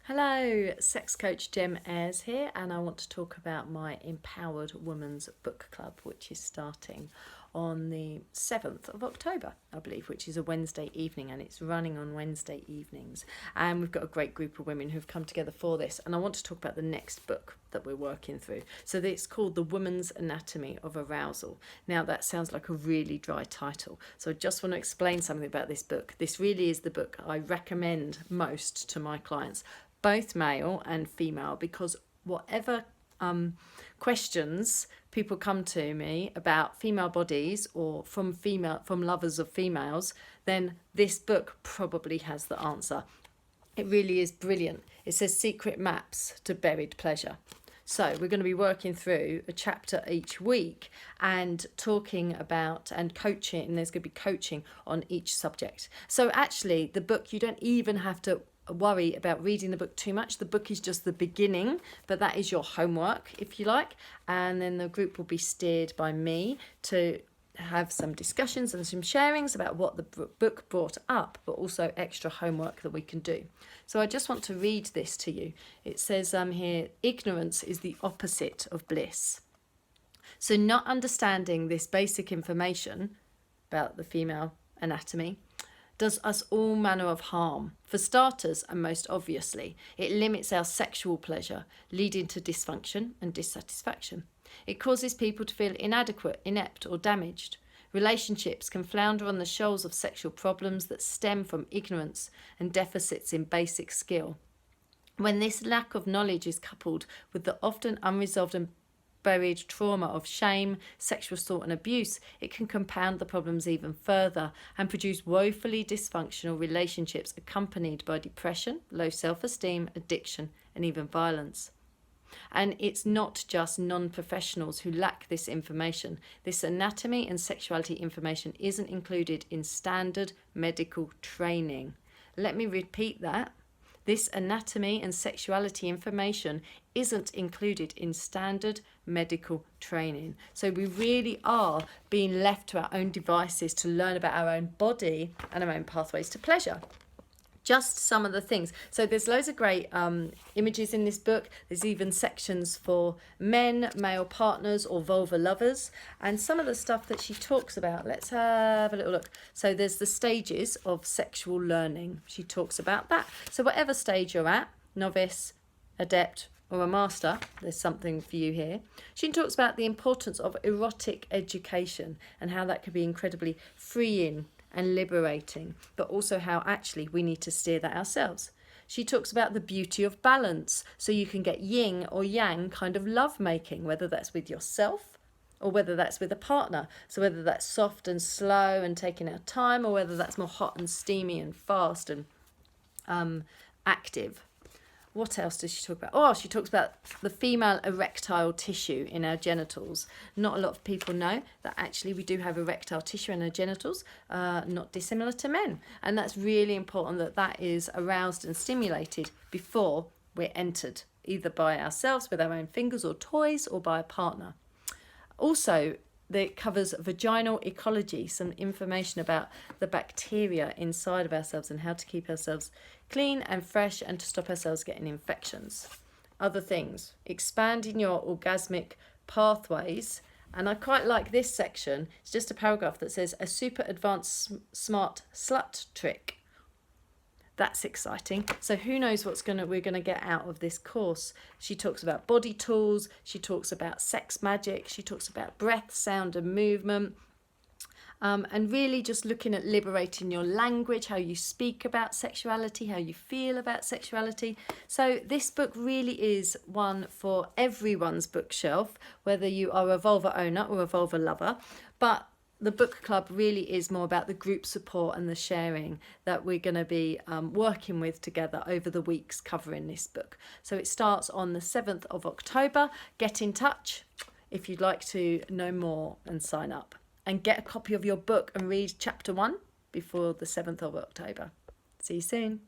Hello, sex coach Jem Ayres here, and I want to talk about my Empowered Woman's Book Club, which is starting on the 7th of October, I believe, which is a Wednesday evening, and it's running on Wednesday evenings. And we've got a great group of women who've come together for this, and I want to talk about the next book that we're working through. So it's called The Woman's Anatomy of Arousal. Now, that sounds like a really dry title, so I just want to explain something about this book. This really is the book I recommend most to my clients, both male and female, because whatever questions people come to me about female bodies or from lovers of females, then this book probably has the answer. It really is brilliant. It says secret maps to buried pleasure. So we're going to be working through a chapter each week and talking about and coaching, and there's going to be coaching on each subject. So actually the book, you don't even have to worry about reading the book too much. The book is just the beginning, but that is your homework, if you like, and then the group will be steered by me to have some discussions and some sharings about what the book brought up, but also extra homework that we can do. So I just want to read this to you. It says here, ignorance is the opposite of bliss. So not understanding this basic information about the female anatomy does us all manner of harm. For starters, and most obviously, it limits our sexual pleasure, leading to dysfunction and dissatisfaction. It causes people to feel inadequate, inept, or damaged. Relationships can flounder on the shoals of sexual problems that stem from ignorance and deficits in basic skill. When this lack of knowledge is coupled with the often unresolved and buried trauma of shame, sexual assault and abuse, it can compound the problems even further and produce woefully dysfunctional relationships accompanied by depression, low self-esteem, addiction and even violence. And it's not just non-professionals who lack this information. This anatomy and sexuality information isn't included in standard medical training. Let me repeat that. This anatomy and sexuality information isn't included in standard medical training. So we really are being left to our own devices to learn about our own body and our own pathways to pleasure. Just some of the things. So there's loads of great images in this book. There's even sections for men, male partners or vulva lovers. And some of the stuff that she talks about, let's have a little look. So there's the stages of sexual learning. She talks about that. So whatever stage you're at, novice, adept or a master, there's something for you here. She talks about the importance of erotic education and how that can be incredibly freeing and liberating, but also how actually we need to steer that ourselves. She talks about the beauty of balance, so you can get yin or yang kind of love making, whether that's with yourself or whether that's with a partner. So whether that's soft and slow and taking our time, or whether that's more hot and steamy and fast and active. What else does she talk about? Oh, she talks about the female erectile tissue in our genitals. Not a lot of people know that actually we do have erectile tissue in our genitals, not dissimilar to men. And that's really important that that is aroused and stimulated before we're entered, either by ourselves with our own fingers or toys or by a partner. Also, that covers vaginal ecology, some information about the bacteria inside of ourselves and how to keep ourselves clean and fresh and to stop ourselves getting infections. Other things, expanding your orgasmic pathways. And I quite like this section. It's just a paragraph that says a super advanced smart slut trick. That's exciting. So who knows what we're gonna get out of this course. She talks about body tools, she talks about sex magic, she talks about breath, sound and movement. And really just looking at liberating your language, how you speak about sexuality, how you feel about sexuality. So this book really is one for everyone's bookshelf, whether you are a vulva owner or a vulva lover. But the book club really is more about the group support and the sharing that we're going to be working with together over the weeks covering this book. So it starts on the 7th of October. Get in touch if you'd like to know more and sign up. And get a copy of your book and read chapter 1 before the 7th of October. See you soon.